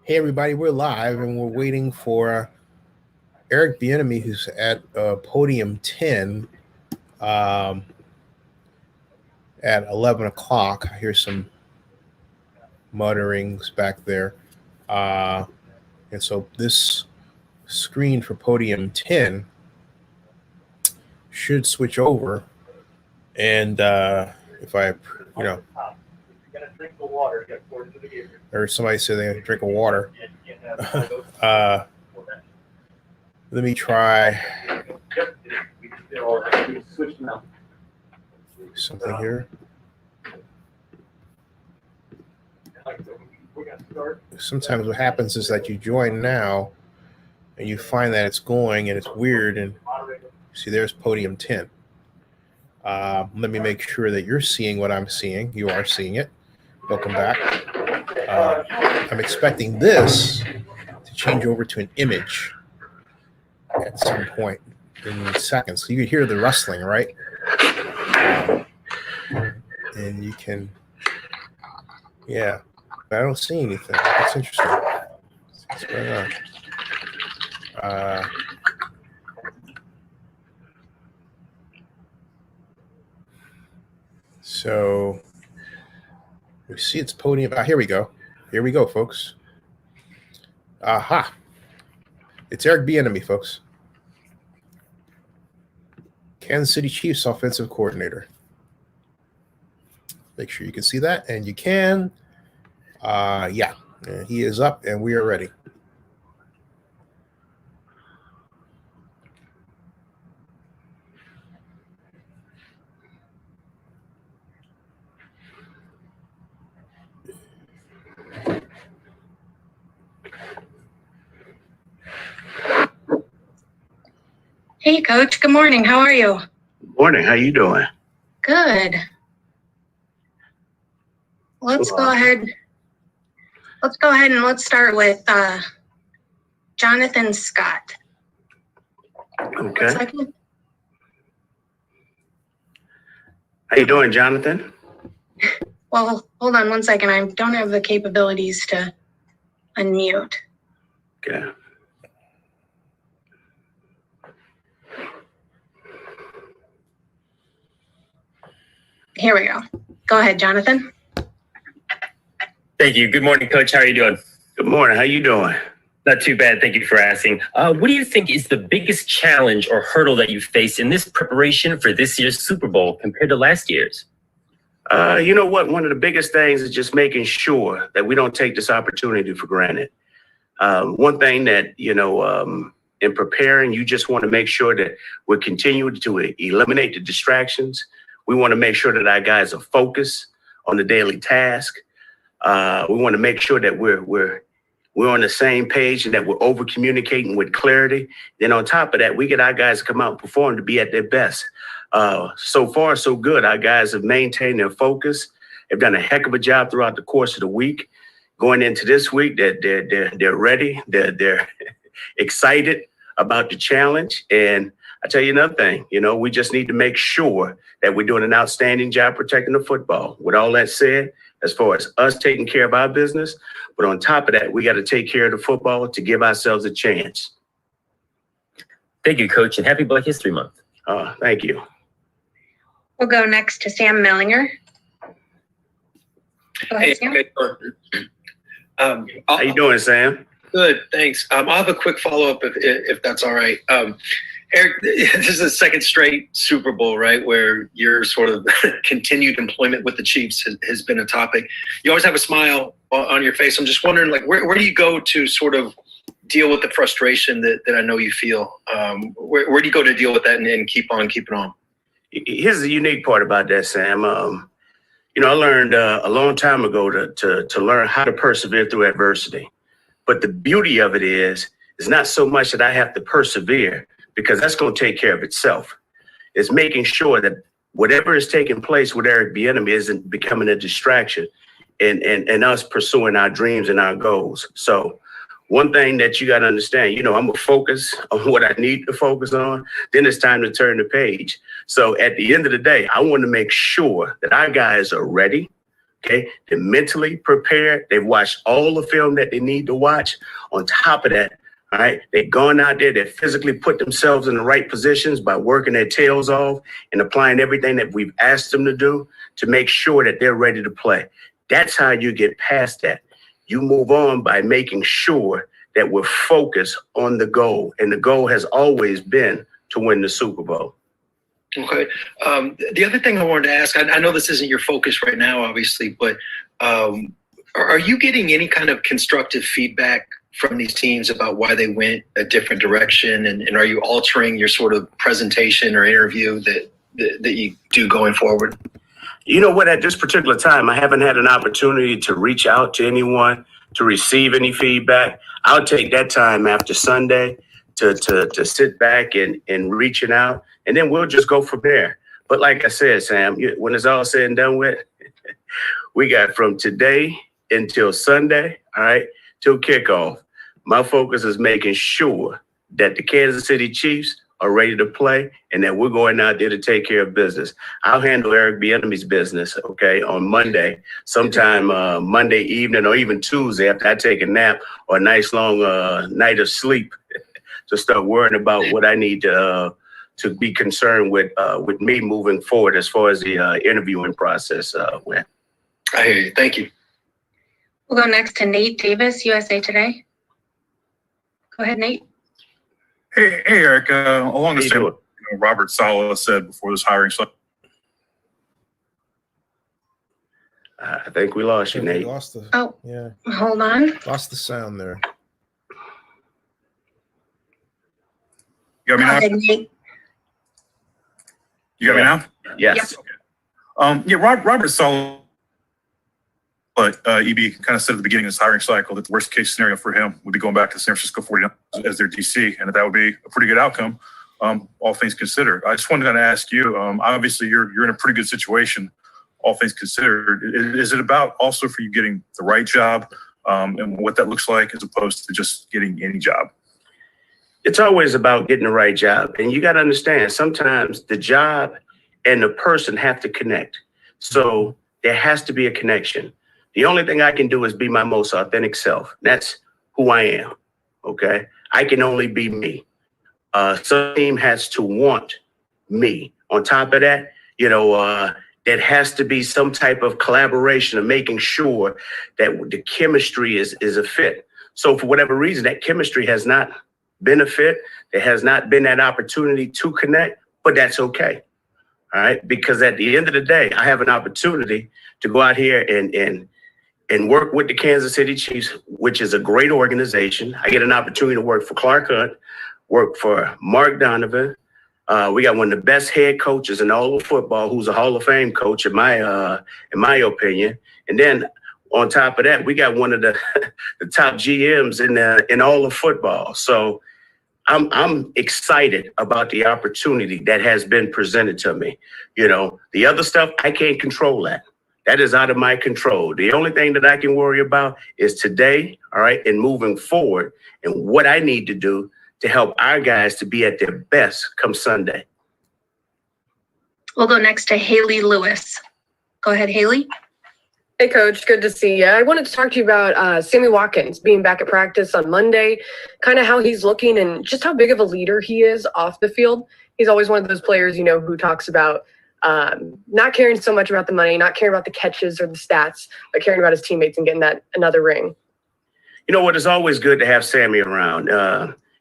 Hey everybody, we're live and we're waiting for Eric Bieniemy, who's at podium 10 at 11 o'clock. I hear some mutterings back there. And so this screen for podium 10 should switch over. And if I, or somebody said they had to drink of water. Let me try something here. Sometimes what happens is that you join now and you find that it's going and it's weird, and see there's podium 10. Let me make sure that you're seeing what I'm seeing. You are seeing it. Welcome back. I'm expecting this to change over to an image at some point in seconds. So you can hear the rustling, right? And you can, yeah. But I don't see anything. That's interesting. What's going on? So we see its podium. Here we go. Here we go, folks. Aha. It's Eric Bieniemy, folks. Kansas City Chiefs offensive coordinator. Make sure you can see that, and you can. Yeah, and he is up, and we are ready. Hey, Coach. Good morning. How are you? Good morning. How you doing? Good. Let's go ahead. Let's go ahead and let's start with Jonathan Scott. Okay. How you doing, Jonathan? Well, hold on one second. I don't have the capabilities to unmute. Okay. Here we go. Go ahead, Jonathan. Thank you. Good morning, Coach. How are you doing? Good morning. How you doing? Not too bad. Thank you for asking. What do you think is the biggest challenge or hurdle that you face in this preparation for this year's Super Bowl compared to last year's? You know what? One of the biggest things is just making sure that we don't take this opportunity for granted. One thing that, in preparing, you just want to make sure that we're continuing to eliminate the distractions. We want to make sure that our guys are focused on the daily task. We want to make sure that we're on the same page and that we're over communicating with clarity. Then on top of that, we get our guys to come out and perform to be at their best. So far, so good. Our guys have maintained their focus. They've done a heck of a job throughout the course of the week. Going into this week, they're ready. They're excited about the challenge. And I tell you another thing, we just need to make sure that we're doing an outstanding job protecting the football. With all that said, as far as us taking care of our business, but on top of that, we got to take care of the football to give ourselves a chance. Thank you, Coach, and happy Black History Month. Thank you. We'll go next to Sam Mellinger. Go ahead, Sam. How you doing, Sam? Good, thanks. I'll have a quick follow-up if that's all right. Eric, this is the second straight Super Bowl, right, where your sort of continued employment with the Chiefs has been a topic. You always have a smile on your face. I'm just wondering, where do you go to sort of deal with the frustration that I know you feel? Where do you go to deal with that and keep on keeping on? Here's the unique part about that, Sam. I learned a long time ago to learn how to persevere through adversity. But the beauty of it is not so much that I have to persevere, because that's going to take care of itself. It's making sure that whatever is taking place with Eric Bieniemy isn't becoming a distraction and us pursuing our dreams and our goals. So one thing that you got to understand, I'm going to focus on what I need to focus on. Then it's time to turn the page. So at the end of the day, I want to make sure that our guys are ready. Okay, they're mentally prepared. They've watched all the film that they need to watch. On top of that, all right, they've gone out there, they physically put themselves in the right positions by working their tails off and applying everything that we've asked them to do to make sure that they're ready to play. That's how you get past that. You move on by making sure that we're focused on the goal. And the goal has always been to win the Super Bowl. Okay. The other thing I wanted to ask, I know this isn't your focus right now, obviously, but are you getting any kind of constructive feedback from these teams about why they went a different direction? And are you altering your sort of presentation or interview that you do going forward? You know what, at this particular time, I haven't had an opportunity to reach out to anyone to receive any feedback. I'll take that time after Sunday to sit back and reaching out, and then we'll just go from there. But like I said, Sam, when it's all said and done with, we got from today until Sunday, all right, till kickoff. My focus is making sure that the Kansas City Chiefs are ready to play and that we're going out there to take care of business. I'll handle Eric Bieniemy's business, okay, on Monday, sometime Monday evening or even Tuesday after I take a nap or a nice long night of sleep to start worrying about what I need to be concerned with me moving forward as far as the interviewing process went. I hear you. Thank you. We'll go next to Nate Davis, USA Today. Go ahead, Nate. Hey, Eric. Along the How you same, doing? Robert Saleh said before this hiring cycle. I think we lost you, We Nate. lost the, Oh, yeah, hold on. lost the sound there. You got Go me now? ahead, Nate. You got me now? Yes. Yeah, Robert Saleh, EB kind of said at the beginning of this hiring cycle that the worst case scenario for him would be going back to San Francisco 49ers as their DC, and that would be a pretty good outcome, all things considered. I just wanted to ask you, obviously you're in a pretty good situation, all things considered. Is it about also for you getting the right job and what that looks like as opposed to just getting any job? It's always about getting the right job. And you got to understand, sometimes the job and the person have to connect. So there has to be a connection. The only thing I can do is be my most authentic self. That's who I am, okay? I can only be me. Some team has to want me. On top of that, there has to be some type of collaboration of making sure that the chemistry is a fit. So for whatever reason, that chemistry has not been a fit. There has not been that opportunity to connect, but that's okay. All right. Because at the end of the day, I have an opportunity to go out here and work with the Kansas City Chiefs, which is a great organization. I get an opportunity to work for Clark Hunt, work for Mark Donovan. We got one of the best head coaches in all of football, who's a Hall of Fame coach, in my opinion. And then on top of that, we got one of the top GMs in all of football. So I'm excited about the opportunity that has been presented to me. The other stuff, I can't control that. That is out of my control. The only thing that I can worry about is today, all right, and moving forward and what I need to do to help our guys to be at their best come Sunday. We'll go next to Haley Lewis. Go ahead, Haley. Hey, Coach. Good to see you. I wanted to talk to you about Sammy Watkins being back at practice on Monday, kind of how he's looking and just how big of a leader he is off the field. He's always one of those players, who talks about not caring so much about the money, not caring about the catches or the stats, but caring about his teammates and getting that another ring. You know what? It's always good to have Sammy around.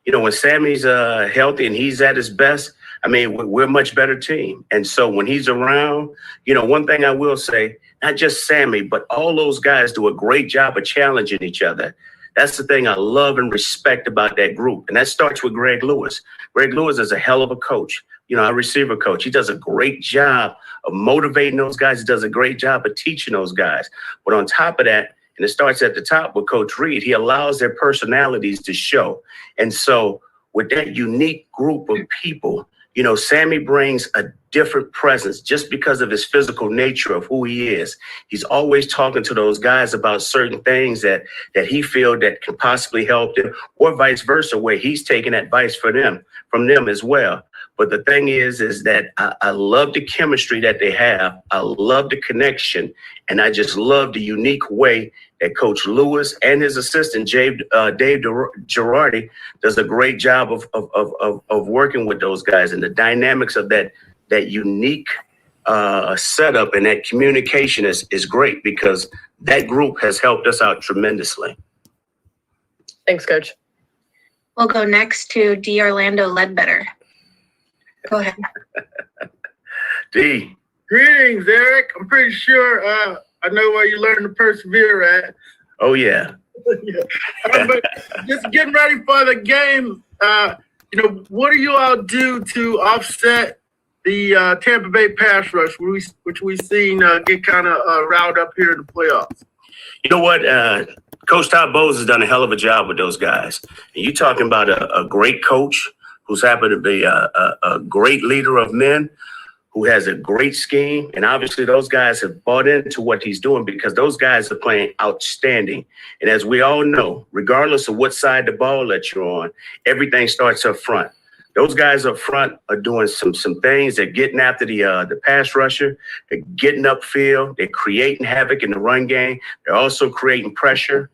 When Sammy's healthy and he's at his best, we're a much better team. And so when he's around, one thing I will say, not just Sammy, but all those guys do a great job of challenging each other. That's the thing I love and respect about that group. And that starts with Greg Lewis. Greg Lewis is a hell of a coach, a receiver coach. He does a great job of motivating those guys. He does a great job of teaching those guys. But on top of that, and it starts at the top with Coach Reed, he allows their personalities to show. And so with that unique group of people, Sammy brings a different presence just because of his physical nature of who he is. He's always talking to those guys about certain things that he feels that can possibly help them, or vice versa, where he's taking advice from them as well. But the thing is that I love the chemistry that they have. I love the connection. And I just love the unique way that Coach Lewis and his assistant, Dave Girardi, does a great job of working with those guys. And the dynamics of that unique setup and that communication is great, because that group has helped us out tremendously. Thanks, Coach. We'll go next to D. Orlando Ledbetter. Go ahead. D. Greetings, Eric. I'm pretty sure I know where you learn to persevere at. Oh, yeah. But just getting ready for the game, what do you all do to offset the Tampa Bay pass rush, which we've seen get kind of riled up here in the playoffs? You know what? Coach Todd Bowles has done a hell of a job with those guys. And you're talking about a great coach who's happened to be a great leader of men, who has a great scheme. And obviously those guys have bought into what he's doing, because those guys are playing outstanding. And as we all know, regardless of what side the ball that you're on, everything starts up front. Those guys up front are doing some things. They're getting after the pass rusher. They're getting upfield. They're creating havoc in the run game. They're also creating pressure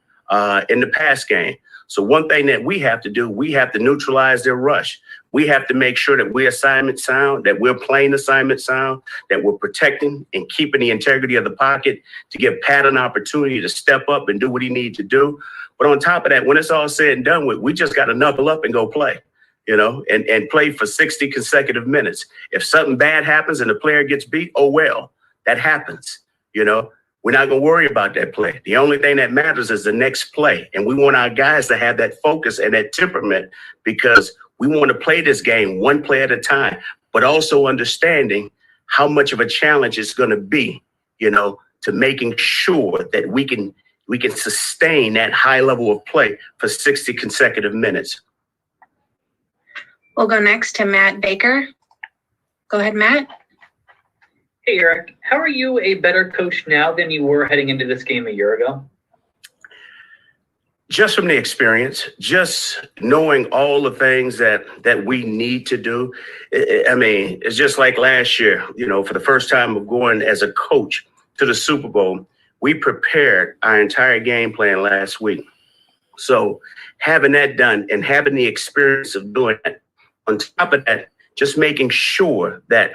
in the pass game. So one thing that we have to do, we have to neutralize their rush. We have to make sure that we're assignment sound, that we're playing assignment sound, that we're protecting and keeping the integrity of the pocket to give Pat an opportunity to step up and do what he needs to do. But on top of that, when it's all said and done with, we just got to knuckle up and go play, and play for 60 consecutive minutes. If something bad happens and the player gets beat, oh, well, that happens, We're not going to worry about that play. The only thing that matters is the next play. And we want our guys to have that focus and that temperament, because we want to play this game one play at a time, but also understanding how much of a challenge it's going to be, to making sure that we can sustain that high level of play for 60 consecutive minutes. We'll go next to Matt Baker. Go ahead, Matt. Hey, Eric, how are you a better coach now than you were heading into this game a year ago? Just from the experience, just knowing all the things that we need to do. It's just like last year, for the first time of going as a coach to the Super Bowl, we prepared our entire game plan last week. So having that done and having the experience of doing that, on top of that, just making sure that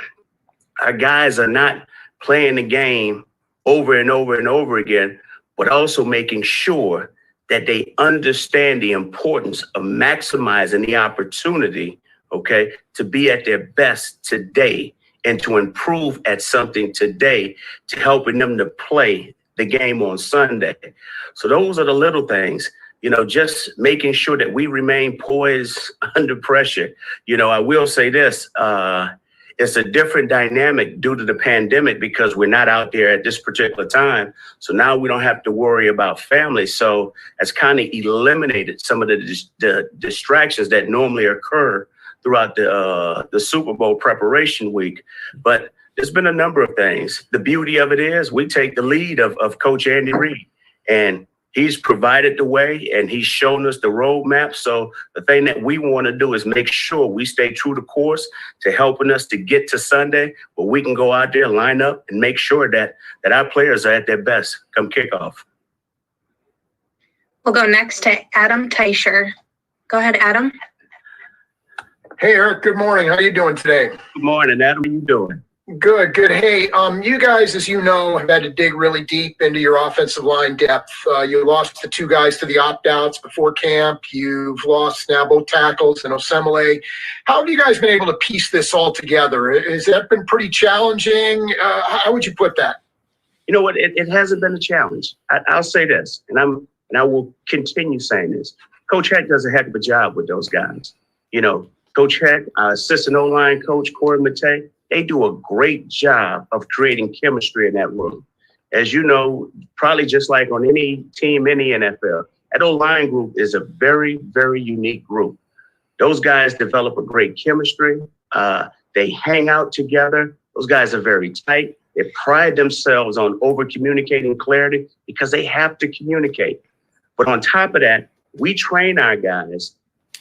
our guys are not playing the game over and over and over again, but also making sure that they understand the importance of maximizing the opportunity, to be at their best today and to improve at something today, to helping them to play the game on Sunday. So those are the little things, just making sure that we remain poised under pressure. I will say this, it's a different dynamic due to the pandemic, because we're not out there at this particular time. So now we don't have to worry about family. So that's kind of eliminated some of the distractions that normally occur throughout the Super Bowl preparation week. But there's been a number of things. The beauty of it is we take the lead of Coach Andy Reid, and he's provided the way and he's shown us the roadmap. So the thing that we want to do is make sure we stay true to course to helping us to get to Sunday, where we can go out there, line up, and make sure that our players are at their best come kickoff. We'll go next to Adam Teicher. Go ahead, Adam. Hey, Eric. Good morning. How you doing today? Good morning, Adam. How you doing? Good. Hey, you guys, as you know, have had to dig really deep into your offensive line depth. You lost the two guys to the opt-outs before camp. You've lost now both tackles and Osemele. How have you guys been able to piece this all together? Has that been pretty challenging? How would you put that? You know what? It hasn't been a challenge. I'll say this, and I will continue saying this. Coach Heck does a heck of a job with those guys. Coach Heck, assistant O-line coach Corey Matei, they do a great job of creating chemistry in that room. As you know, probably just like on any team in the NFL, that O-line group is a very, very unique group. Those guys develop a great chemistry. They hang out together. Those guys are very tight. They pride themselves on over-communicating clarity because they have to communicate. But on top of that, we train our guys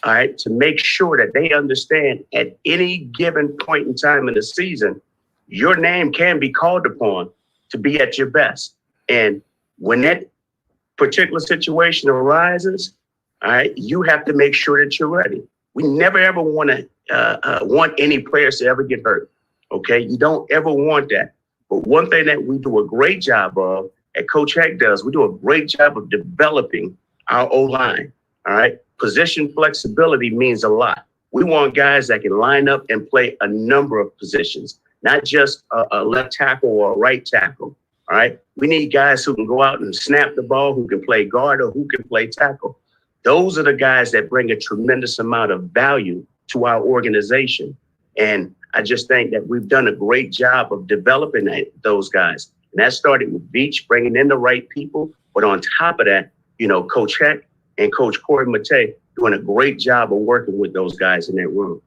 all right, to make sure that they understand at any given point in time in the season, your name can be called upon to be at your best. And when that particular situation arises, all right, you have to make sure that you're ready. We never ever want any players to ever get hurt. Okay, you don't ever want that. But one thing that we do a great job of, and Coach Heck does, we do a great job of developing our O-line. All right, position flexibility means a lot. We want guys that can line up and play a number of positions, not just a left tackle or a right tackle. All right, we need guys who can go out and snap the ball, who can play guard, or who can play tackle. Those are the guys that bring a tremendous amount of value to our organization. And I just think that we've done a great job of developing those guys. And that started with Beach, bringing in the right people. But on top of that, you know, Coach Heck and Coach Corey Matei doing a great job of working with those guys in that room.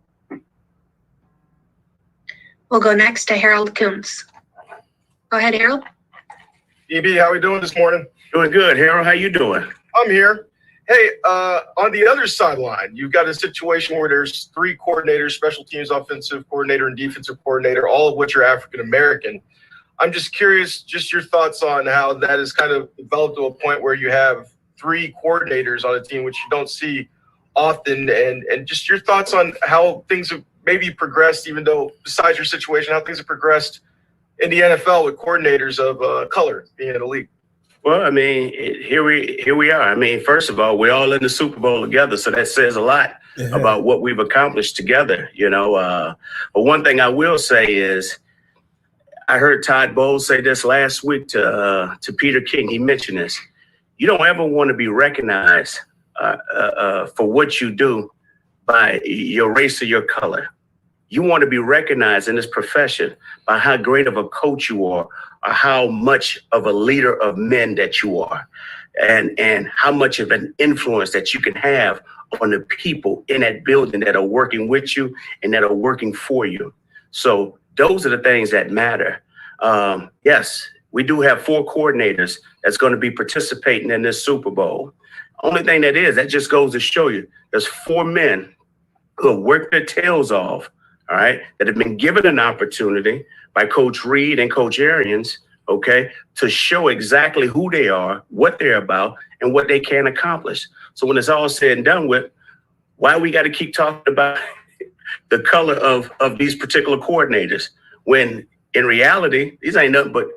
We'll go next to Harold Kuntz. Go ahead, Harold. EB, how we doing this morning? Doing good. Harold, how you doing? I'm here. Hey, on the other sideline, you've got a situation where there's 3 coordinators, special teams, offensive coordinator, and defensive coordinator, all of which are African-American. I'm just curious, just your thoughts on how that has kind of developed to a point where you have 3 coordinators on a team, which you don't see often, and just your thoughts on how things have maybe progressed, even though besides your situation, how things have progressed in the NFL with coordinators of color being in the league. Well, I mean, here we are. I mean, first of all, we're all in the Super Bowl together, so that says a lot about what we've accomplished together, you know. But one thing I will say is, I heard Todd Bowles say this last week to Peter King. He mentioned this. You don't ever want to be recognized for what you do by your race or your color. You want to be recognized in this profession by how great of a coach you are, or how much of a leader of men that you are, and how much of an influence that you can have on the people in that building that are working with you and that are working for you. So those are the things that matter. Yes, we do have 4 coordinators that's going to be participating in this Super Bowl. Only thing that just goes to show you there's 4 men who have worked their tails off, all right, that have been given an opportunity by Coach Reed and Coach Arians, okay, to show exactly who they are, what they're about, and what they can accomplish. So when it's all said and done with, why we got to keep talking about the color of these particular coordinators, when in reality, these ain't nothing but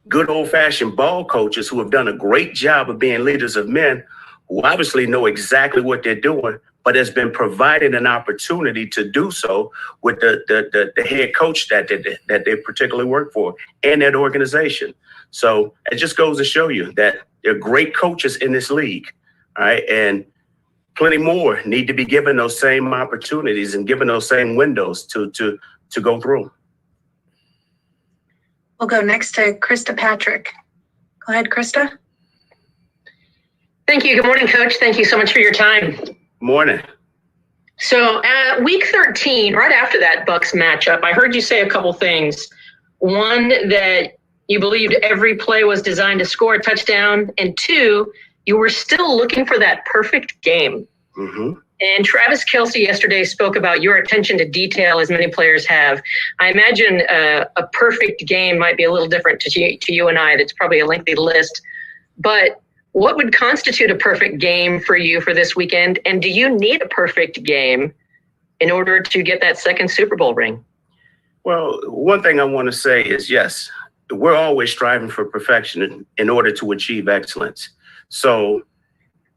good old-fashioned ball coaches who have done a great job of being leaders of men, who obviously know exactly what they're doing, but has been provided an opportunity to do so with the head coach that they particularly work for and that organization. So it just goes to show you that there are great coaches in this league, all right? And plenty more need to be given those same opportunities and given those same windows to go through. We'll go next to Krista Patrick. Go ahead, Krista. Thank you. Good morning, Coach. Thank you so much for your time. Morning. So week 13, right after that Bucs matchup, I heard you say a couple things. One, that you believed every play was designed to score a touchdown. And 2, you were still looking for that perfect game. Mm-hmm. And Travis Kelce yesterday spoke about your attention to detail, as many players have. I imagine a perfect game might be a little different to you and I. That's probably a lengthy list. But what would constitute a perfect game for you for this weekend? And do you need a perfect game in order to get that second Super Bowl ring? Well, one thing I want to say is, yes, we're always striving for perfection in order to achieve excellence. So,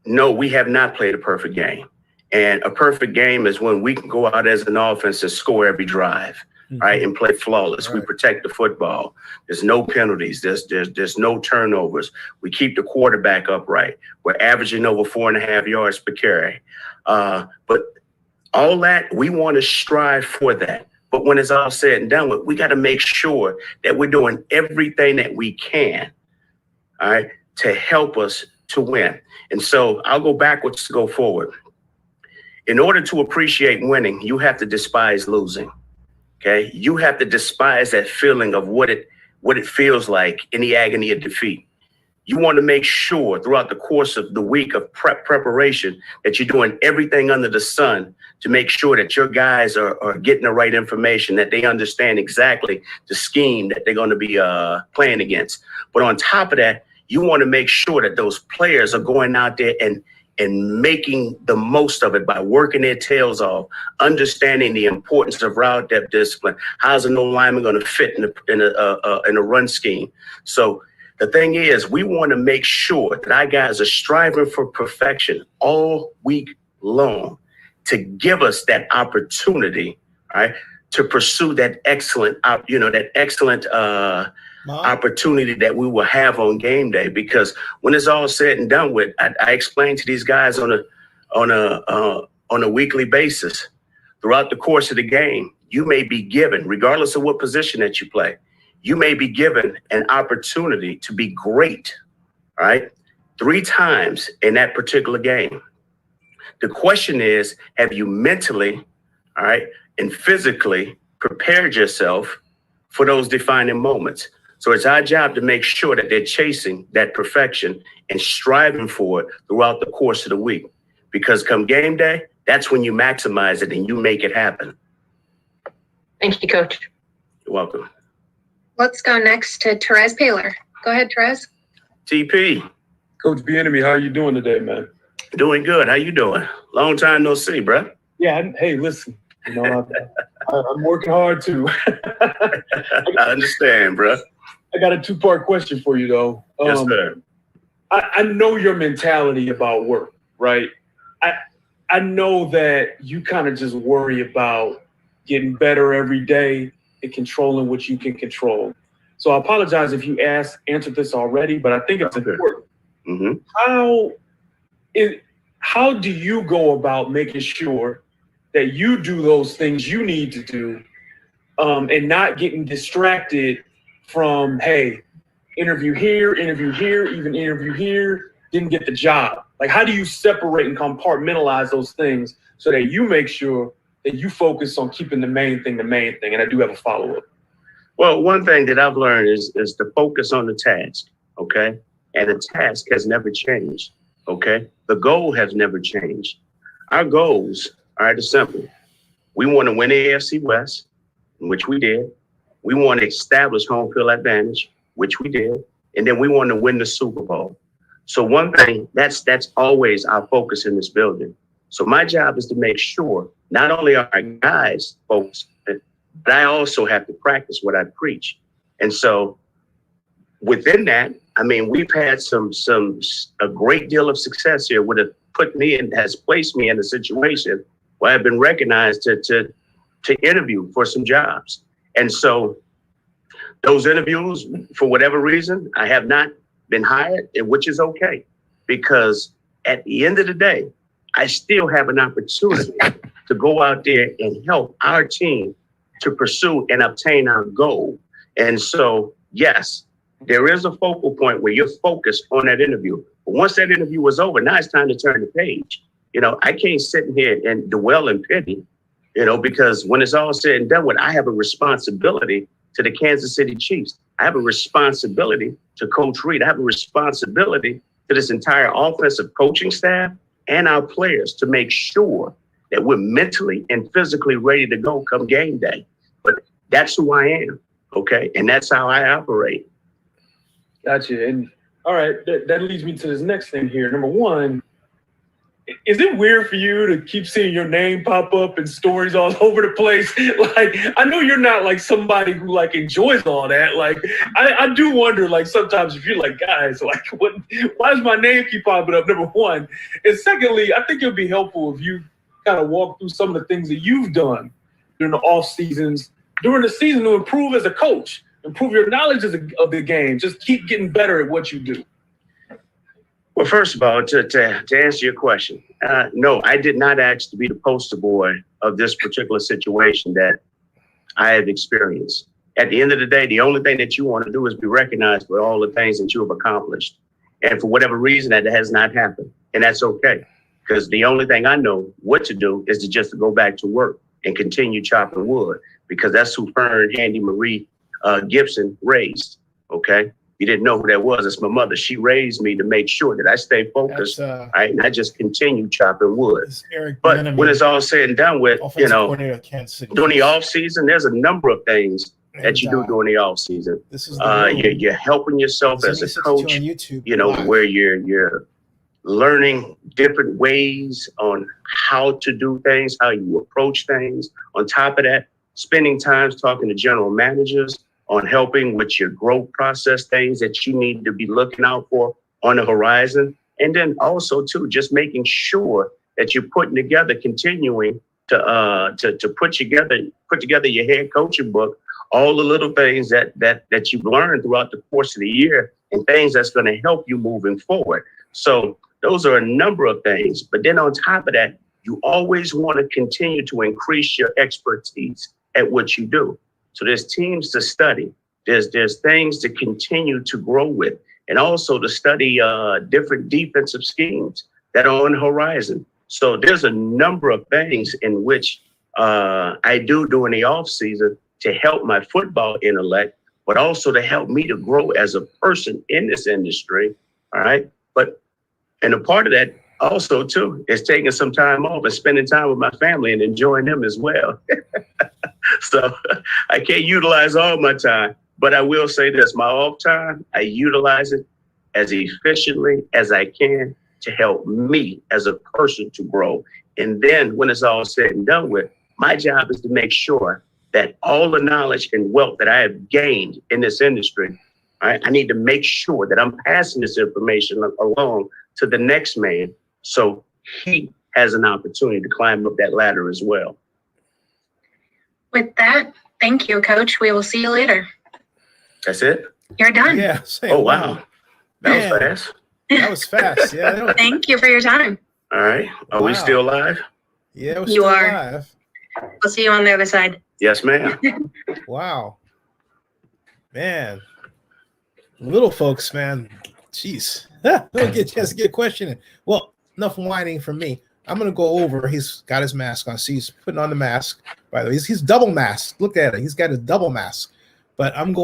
no, we have not played a perfect game. And a perfect game is when we can go out as an offense and score every drive. Right, and play flawless. Right. We protect the football. There's no penalties. There's no turnovers. We keep the quarterback upright. We're averaging over 4.5 yards per carry. But all that, we want to strive for that. But when it's all said and done with, we got to make sure that we're doing everything that we can, all right, to help us to win. And so I'll go backwards to go forward. In order to appreciate winning, you have to despise losing. Okay, you have to despise that feeling of what it feels like in the agony of defeat. you want to make sure throughout the course of the week of preparation that you're doing everything under the sun to make sure that your guys are getting the right information, that they understand exactly the scheme that they're going to be playing against. But on top of that, you want to make sure that those players are going out there and making the most of it by working their tails off, understanding the importance of route depth discipline. How's an O-lineman going to fit in a run scheme? So the thing is, we want to make sure that our guys are striving for perfection all week long to give us that opportunity, right, to pursue that excellent, opportunity that we will have on game day. Because when it's all said and done with, I explain to these guys on a weekly basis throughout the course of the game, you may be given, regardless of what position that you play, you may be given an opportunity to be great, right, 3 times in that particular game. The question is, have you mentally, all right, and physically prepared yourself for those defining moments? So it's our job to make sure that they're chasing that perfection and striving for it throughout the course of the week. Because come game day, that's when you maximize it and you make it happen. Thank you, Coach. You're welcome. Let's go next to Therese Paylor. Go ahead, Therese. TP. Coach Bieniemy, how are you doing today, man? Doing good. How you doing? Long time no see, bro. Yeah. Hey, listen. You know, I'm working hard too. I understand, bro. I got a 2-part question for you, though. Yes, sir. I know your mentality about work, right? I know that you kind of just worry about getting better every day and controlling what you can control. So I apologize if you answered this already, but I think it's important. Mm-hmm. How do you go about making sure that you do those things you need to do and not getting distracted from, hey, interview here, even interview here, didn't get the job? Like, how do you separate and compartmentalize those things so that you make sure that you focus on keeping the main thing? And I do have a follow-up. Well, one thing that I've learned is to focus on the task, okay? And the task has never changed, okay? The goal has never changed. Our goals, all right, are simple. We want to win the AFC West, which we did. We want to establish home field advantage, which we did. And then we want to win the Super Bowl. So one thing, that's always our focus in this building. So my job is to make sure not only are our guys focused, but I also have to practice what I preach. And so within that, I mean, we've had a great deal of success here, would have put me in, has placed me in a situation where I've been recognized to interview for some jobs. And so those interviews, for whatever reason, I have not been hired, which is okay, because at the end of the day, I still have an opportunity to go out there and help our team to pursue and obtain our goal. And so, yes, there is a focal point where you're focused on that interview. But once that interview was over, now it's time to turn the page. You know, I can't sit here and dwell in pity, you know, because when it's all said and done with, I have a responsibility to the Kansas City Chiefs. I have a responsibility to Coach Reed. I have a responsibility to this entire offensive coaching staff and our players to make sure that we're mentally and physically ready to go come game day. But that's who I am, okay? And that's how I operate. Gotcha. And all right, that leads me to this next thing here. Number one, is it weird for you to keep seeing your name pop up in stories all over the place? Like, I know you're not like somebody who like enjoys all that. Like, I do wonder, like, sometimes if you're like, guys, like, why does my name keep popping up? Number one. And secondly, I think it'll be helpful if you kind of walk through some of the things that you've done during the off seasons, during the season to improve as a coach, improve your knowledge of the game, just keep getting better at what you do. Well, first of all, to answer your question, no, I did not ask to be the poster boy of this particular situation that I have experienced. At the end of the day, the only thing that you want to do is be recognized for all the things that you have accomplished. And for whatever reason, that has not happened. And that's okay. Because the only thing I know what to do is to just go back to work and continue chopping wood. Because that's who Fern, Andy Marie, Gibson raised. Okay. you didn't know who that was. It's my mother. She raised me to make sure that I stay focused, right? And I just continue chopping wood. But Bieniemy, when it's all said and done with, offensive coordinator of Kansas City during the Chiefs. off season, there's a number of things that you do during the off season. This is the You're helping yourself as a coach, on YouTube, where you're learning different ways on how to do things, how you approach things. On top of that, spending time talking to general managers on helping with your growth process, things that you need to be looking out for on the horizon. And then also too, just making sure that you're putting together, continuing to put together your head coaching book, all the little things that you've learned throughout the course of the year and things that's going to help you moving forward. So those are a number of things. But then on top of that, you always want to continue to increase your expertise at what you do. So there's teams to study. There's things to continue to grow with, and also to study different defensive schemes that are on the horizon. So there's a number of things in which I do during the off season to help my football intellect, but also to help me to grow as a person in this industry. All right. And a part of that also too is taking some time off and spending time with my family and enjoying them as well. So I can't utilize all my time, but I will say this, my off time, I utilize it as efficiently as I can to help me as a person to grow. And then when it's all said and done with, my job is to make sure that all the knowledge and wealth that I have gained in this industry, right, I need to make sure that I'm passing this information along to the next man so he has an opportunity to climb up that ladder as well. With that, thank you, Coach. We will see you later. That's it? You're done. Yeah. Oh, wow. That was fast. That was fast. Yeah. Thank you for your time. All right. Are we still live? Yeah, we're You still are. live. We'll see you on the other side. Yes, ma'am. Wow. Man. Little folks, man. Jeez. Don't get a chance to get a question in. Well, enough whining from me. I'm going to go over. He's got his mask on. See, he's putting on the mask. By the way, he's double masked. Look at it. He's got a double mask. But I'm going